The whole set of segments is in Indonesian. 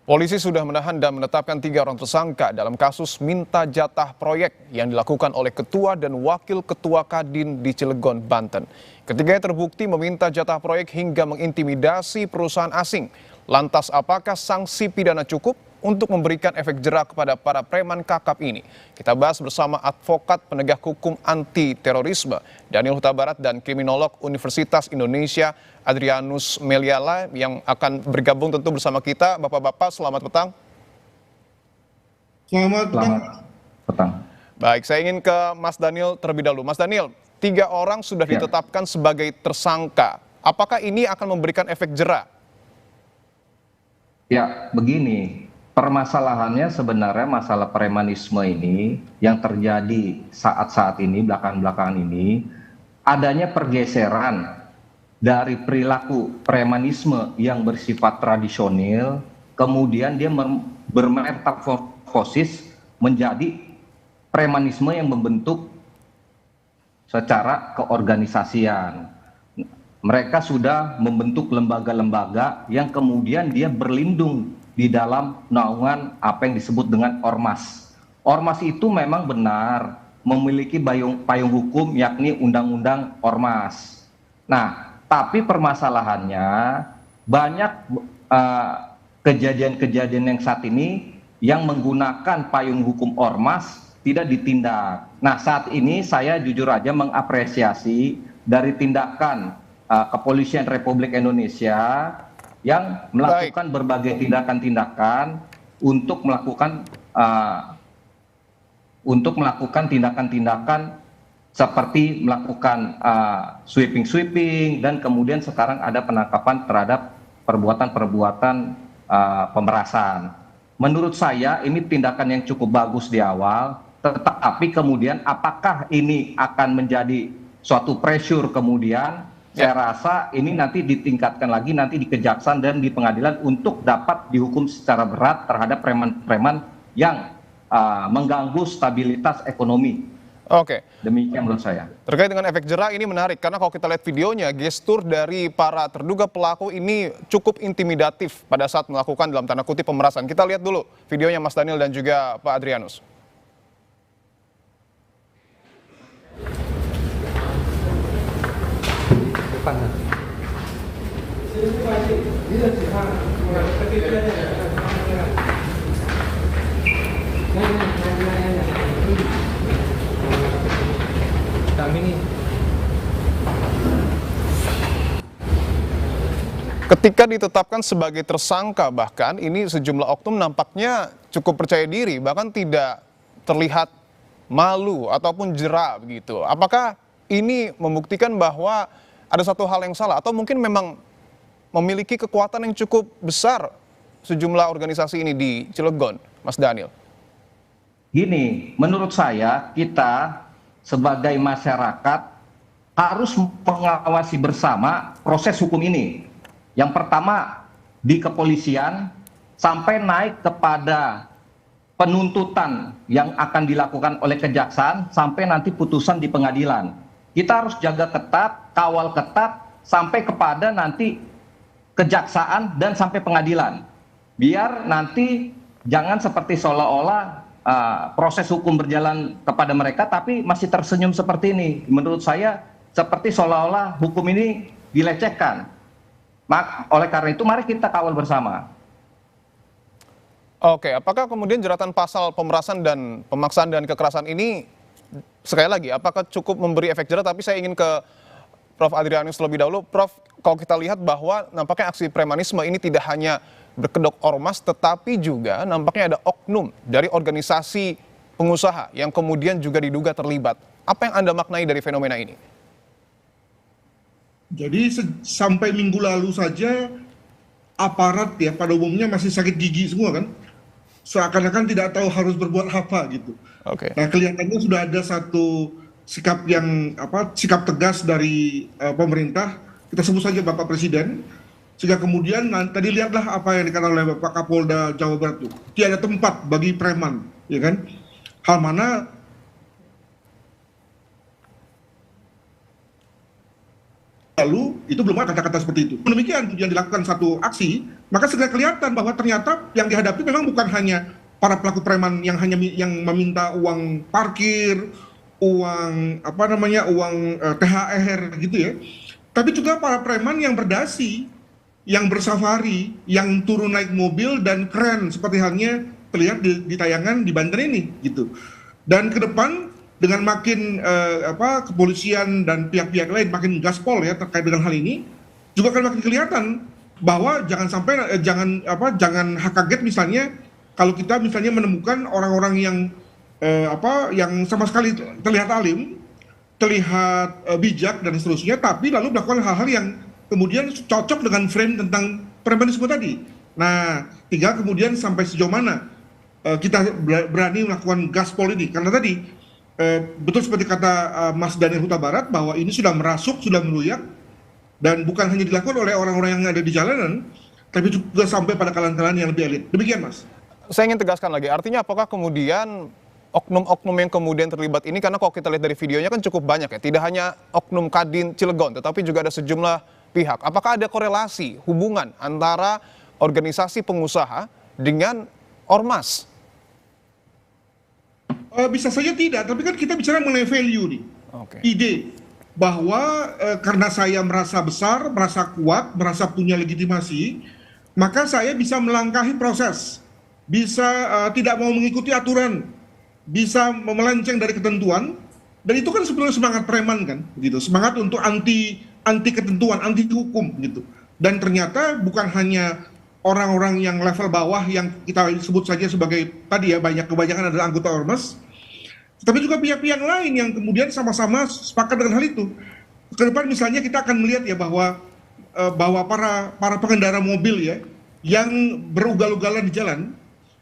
Polisi sudah menahan dan menetapkan 3 orang tersangka dalam kasus minta jatah proyek yang dilakukan oleh Ketua dan Wakil Ketua Kadin di Cilegon, Banten. Ketiganya terbukti meminta jatah proyek hingga mengintimidasi perusahaan asing. Lantas apakah sanksi pidana cukup untuk memberikan efek jera kepada para preman kakap ini? Kita bahas bersama advokat penegak hukum anti terorisme Daniel Huta Barat dan kriminolog Universitas Indonesia Adrianus Meliala yang akan bergabung tentu bersama kita. Bapak-bapak, selamat petang. Selamat petang. Baik, saya ingin ke Mas Daniel terlebih dahulu. Mas Daniel, 3 orang sudah ditetapkan sebagai tersangka. Apakah ini akan memberikan efek jera? Ya, begini. Permasalahannya sebenarnya masalah premanisme ini yang terjadi saat-saat ini, belakangan-belakangan ini, adanya pergeseran dari perilaku premanisme yang bersifat tradisional, kemudian dia bermetamorfosis menjadi premanisme yang membentuk secara keorganisasian. Mereka sudah membentuk lembaga-lembaga yang kemudian dia berlindung di dalam naungan apa yang disebut dengan ormas. Ormas itu memang benar memiliki payung hukum yakni Undang-Undang Ormas. Nah, tapi permasalahannya banyak kejadian-kejadian yang saat ini yang menggunakan payung hukum ormas tidak ditindak. Nah, saat ini saya jujur aja mengapresiasi dari tindakan Kepolisian Republik Indonesia yang melakukan berbagai tindakan-tindakan untuk melakukan tindakan-tindakan seperti melakukan sweeping dan kemudian sekarang ada penangkapan terhadap perbuatan-perbuatan pemerasan. Menurut saya ini tindakan yang cukup bagus di awal, tetapi kemudian apakah ini akan menjadi suatu pressure kemudian? Saya rasa ini nanti ditingkatkan lagi nanti di kejaksaan dan di pengadilan untuk dapat dihukum secara berat terhadap preman-preman yang mengganggu stabilitas ekonomi. Oke. Demikian menurut saya. Terkait dengan efek jera ini menarik karena kalau kita lihat videonya, gestur dari para terduga pelaku ini cukup intimidatif pada saat melakukan dalam tanda kutip pemerasan. Kita lihat dulu videonya Mas Daniel dan juga Pak Adrianus. Ketika ditetapkan sebagai tersangka, bahkan ini sejumlah oknum nampaknya cukup percaya diri, bahkan tidak terlihat malu ataupun jera begitu. Apakah ini membuktikan bahwa ada satu hal yang salah atau mungkin memang memiliki kekuatan yang cukup besar sejumlah organisasi ini di Cilegon, Mas Daniel? Gini, menurut saya kita sebagai masyarakat harus mengawasi bersama proses hukum ini. Yang pertama di kepolisian sampai naik kepada penuntutan yang akan dilakukan oleh kejaksaan sampai nanti putusan di pengadilan. Kita harus jaga ketat, kawal ketat sampai kepada nanti kejaksaan dan sampai pengadilan. Biar nanti jangan seperti seolah-olah proses hukum berjalan kepada mereka tapi masih tersenyum seperti ini. Menurut saya seperti seolah-olah hukum ini dilecehkan. Oleh karena itu mari kita kawal bersama. Oke, apakah kemudian jeratan pasal pemerasan dan pemaksaan dan kekerasan ini sekali lagi apakah cukup memberi efek jera? Tapi saya ingin ke Prof. Adrianus lebih dahulu. Prof, kalau kita lihat bahwa nampaknya aksi premanisme ini tidak hanya berkedok ormas tetapi juga nampaknya ada oknum dari organisasi pengusaha yang kemudian juga diduga terlibat. Apa yang Anda maknai dari fenomena ini? Jadi sampai minggu lalu saja aparat ya pada umumnya masih sakit gigi semua kan, seakan-akan tidak tahu harus berbuat apa gitu. Oke. Nah kelihatannya sudah ada satu sikap yang sikap tegas dari pemerintah, kita sebut saja Bapak Presiden, sehingga kemudian tadi lihatlah apa yang dikatakan oleh Bapak Kapolda Jawa Barat itu, tiada tempat bagi preman, ya kan? Hal mana lalu itu belum ada kata-kata seperti itu. Demikian yang dilakukan satu aksi, maka segera kelihatan bahwa ternyata yang dihadapi memang bukan hanya para pelaku preman yang meminta uang parkir, uang uang THR gitu ya. Tapi juga para preman yang berdasi, yang bersafari, yang turun naik mobil dan keren seperti halnya terlihat di tayangan di Banten ini gitu. Dan ke depan dengan makin kepolisian dan pihak-pihak lain makin gaspol ya terkait dengan hal ini, juga akan makin kelihatan bahwa jangan sampai jangan kaget misalnya kalau kita misalnya menemukan orang-orang yang yang sama sekali terlihat alim, terlihat bijak dan seterusnya, tapi lalu melakukan hal-hal yang kemudian cocok dengan frame tentang premanisme tadi. Nah, tinggal kemudian sampai sejauh mana kita berani melakukan gaspol ini, karena tadi betul seperti kata Mas Daniel Huta Barat bahwa ini sudah merasuk, sudah meluyak, dan bukan hanya dilakukan oleh orang-orang yang ada di jalanan, tapi juga sampai pada kalangan-kalangan yang lebih elit. Demikian, Mas. Saya ingin tegaskan lagi, artinya apakah kemudian oknum-oknum yang kemudian terlibat ini, karena kalau kita lihat dari videonya kan cukup banyak ya, tidak hanya oknum Kadin Cilegon, tetapi juga ada sejumlah pihak. Apakah ada korelasi, hubungan antara organisasi pengusaha dengan ormas? Bisa saja tidak, tapi kan kita bicara mengenai value nih. Ide bahwa karena saya merasa besar, merasa kuat, merasa punya legitimasi, maka saya bisa melangkahi proses, bisa tidak mau mengikuti aturan, bisa melenceng dari ketentuan, dan itu kan sebenarnya semangat preman kan, gitu, semangat untuk anti ketentuan, anti hukum gitu. Dan ternyata bukan hanya orang-orang yang level bawah yang kita sebut saja sebagai tadi ya kebanyakan adalah anggota ormas, tapi juga pihak-pihak lain yang kemudian sama-sama sepakat dengan hal itu. Ke depan misalnya kita akan melihat ya bahwa para pengendara mobil ya yang berugal-ugalan di jalan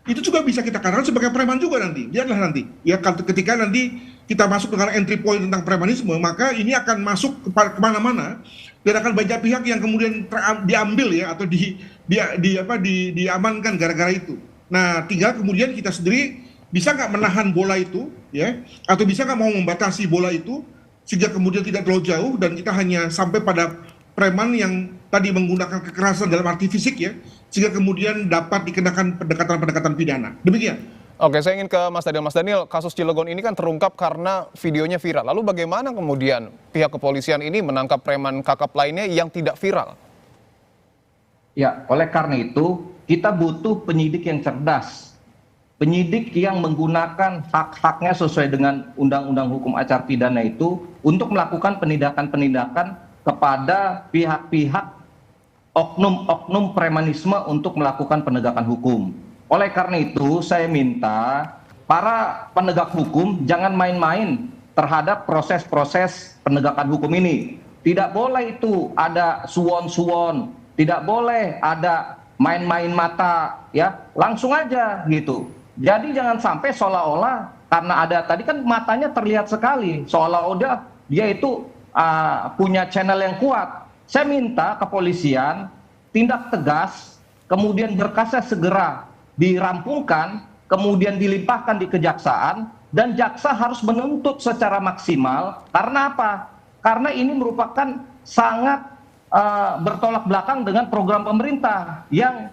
itu juga bisa kita katakan sebagai preman juga nanti. Lihatlah nanti ya, ketika nanti kita masuk dengan entry point tentang premanisme, maka ini akan masuk kemana-mana dan akan banyak pihak yang kemudian diambil ya atau diamankan gara-gara itu. Nah, tinggal kemudian kita sendiri bisa nggak menahan bola itu ya, atau bisa nggak mau membatasi bola itu sehingga kemudian tidak terlalu jauh dan kita hanya sampai pada preman yang tadi menggunakan kekerasan dalam arti fisik ya, sehingga kemudian dapat dikenakan pendekatan-pendekatan pidana. Demikian. Oke, saya ingin ke Mas Daniel. Mas Daniel, kasus Cilegon ini kan terungkap karena videonya viral. Lalu bagaimana kemudian pihak kepolisian ini menangkap preman kakap lainnya yang tidak viral? Ya, oleh karena itu kita butuh penyidik yang cerdas. Penyidik yang menggunakan hak-haknya sesuai dengan Undang-Undang Hukum Acara Pidana itu untuk melakukan penindakan-penindakan kepada pihak-pihak oknum-oknum premanisme untuk melakukan penegakan hukum. Oleh karena itu, saya minta para penegak hukum jangan main-main terhadap proses-proses penegakan hukum ini. Tidak boleh itu ada suwon-suwon, tidak boleh ada main-main mata, ya langsung aja gitu. Jadi jangan sampai seolah-olah karena ada tadi kan matanya terlihat sekali, seolah-olah dia itu punya channel yang kuat. Saya minta kepolisian tindak tegas, kemudian berkasnya segera dirampungkan, kemudian dilimpahkan di kejaksaan, dan jaksa harus menuntut secara maksimal. Karena apa? Karena ini merupakan sangat bertolak belakang dengan program pemerintah yang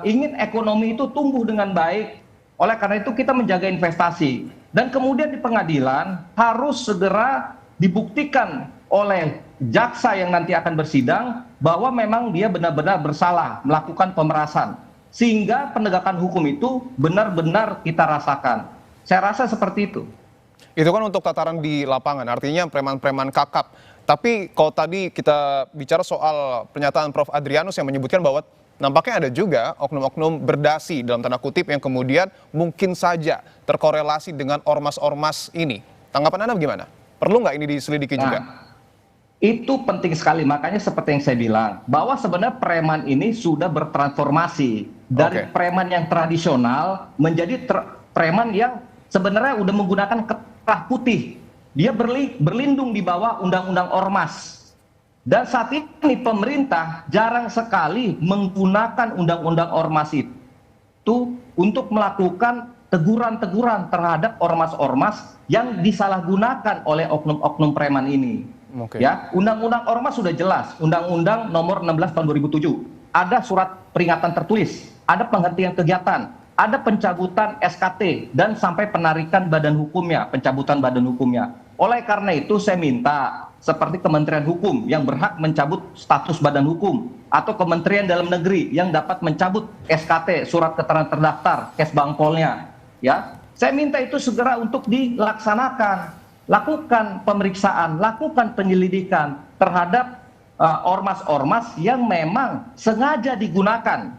ingin ekonomi itu tumbuh dengan baik. Oleh karena itu kita menjaga investasi. Dan kemudian di pengadilan harus segera dibuktikan oleh jaksa yang nanti akan bersidang bahwa memang dia benar-benar bersalah melakukan pemerasan. Sehingga penegakan hukum itu benar-benar kita rasakan. Saya rasa seperti itu. Itu kan untuk tataran di lapangan, artinya preman-preman kakap. Tapi kalau tadi kita bicara soal pernyataan Prof. Adrianus yang menyebutkan bahwa nampaknya ada juga oknum-oknum berdasi dalam tanda kutip yang kemudian mungkin saja terkorelasi dengan ormas-ormas ini. Tanggapan Anda bagaimana? Perlu nggak ini diselidiki juga? Itu penting sekali, makanya seperti yang saya bilang, bahwa sebenarnya preman ini sudah bertransformasi dari preman yang tradisional menjadi preman yang sebenarnya udah menggunakan kerah putih. Dia berlindung di bawah undang-undang ormas. Dan saat ini pemerintah jarang sekali menggunakan undang-undang ormas itu untuk melakukan teguran-teguran terhadap ormas-ormas yang disalahgunakan oleh oknum-oknum preman ini. Oke. Ya, Undang-Undang Ormas sudah jelas, Undang-Undang Nomor 16 tahun 2007. Ada surat peringatan tertulis, ada penghentian kegiatan, ada pencabutan SKT dan sampai penarikan badan hukumnya, pencabutan badan hukumnya. Oleh karena itu saya minta seperti Kementerian Hukum yang berhak mencabut status badan hukum atau Kementerian Dalam Negeri yang dapat mencabut SKT, surat keterangan terdaftar, kes bangpolnya, ya. Saya minta itu segera untuk dilaksanakan. Lakukan pemeriksaan, lakukan penyelidikan terhadap ormas-ormas yang memang sengaja digunakan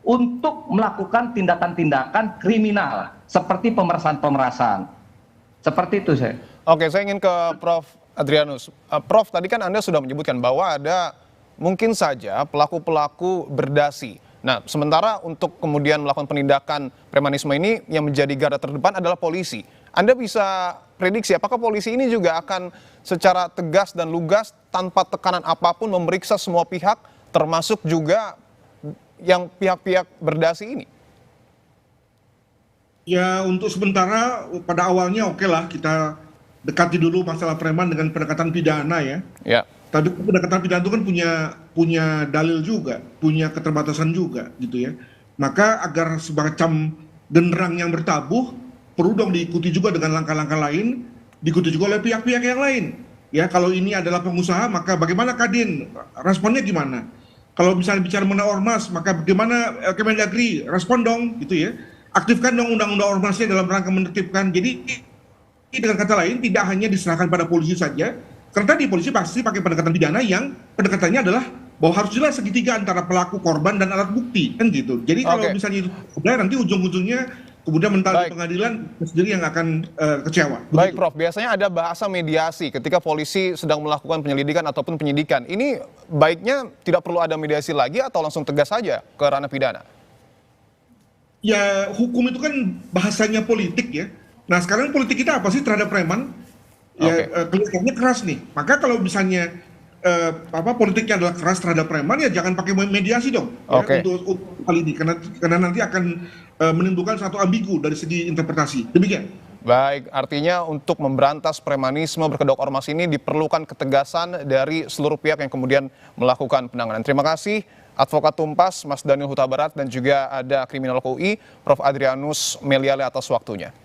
untuk melakukan tindakan-tindakan kriminal seperti pemerasan. Seperti itu saya. Oke, saya ingin ke Prof. Adrianus. Prof, tadi kan Anda sudah menyebutkan bahwa ada mungkin saja pelaku-pelaku berdasi. Nah, sementara untuk kemudian melakukan penindakan premanisme ini yang menjadi garda terdepan adalah polisi. Anda bisa prediksi apakah polisi ini juga akan secara tegas dan lugas tanpa tekanan apapun memeriksa semua pihak, termasuk juga yang pihak-pihak berdasi ini? Ya, untuk sementara pada awalnya oke lah kita dekati dulu masalah preman dengan pendekatan pidana ya. Ya. Tapi pendekatan pidana itu kan punya dalil juga, punya keterbatasan juga gitu ya. Maka agar semacam genderang yang bertabuh perlu dong diikuti juga dengan langkah-langkah lain, diikuti juga oleh pihak-pihak yang lain. Ya, kalau ini adalah pengusaha, maka bagaimana Kadin? Responnya gimana? Kalau misalnya bicara mengenai ormas, maka bagaimana Kemendagri? Respon dong, gitu ya. Aktifkan dong undang-undang ormasnya dalam rangka menertibkan. Jadi dengan kata lain tidak hanya diserahkan pada polisi saja, karena tadi polisi pasti pakai pendekatan pidana yang pendekatannya adalah bahwa harus jelas segitiga antara pelaku, korban, dan alat bukti, kan gitu. Jadi kalau misalnya itu nanti ujung-ujungnya kemudian mental di pengadilan sendiri yang akan kecewa. Baik, Prof. Biasanya ada bahasa mediasi ketika polisi sedang melakukan penyelidikan ataupun penyidikan. Ini baiknya tidak perlu ada mediasi lagi atau langsung tegas saja ke ranah pidana? Ya, hukum itu kan bahasanya politik ya. Nah, sekarang politik kita apa sih terhadap preman? Ya, kelihatannya keras nih. Maka kalau misalnya politiknya adalah keras terhadap preman, ya jangan pakai mediasi dong ya, untuk hal ini, karena nanti akan menimbulkan satu ambigu dari segi interpretasi. Demikian. Baik, artinya untuk memberantas premanisme berkedok ormas ini diperlukan ketegasan dari seluruh pihak yang kemudian melakukan penanganan. Terima kasih Advokat Tumpas, Mas Daniel Huta Barat, dan juga ada Kriminolog UI, Prof. Adrianus Meliala atas waktunya.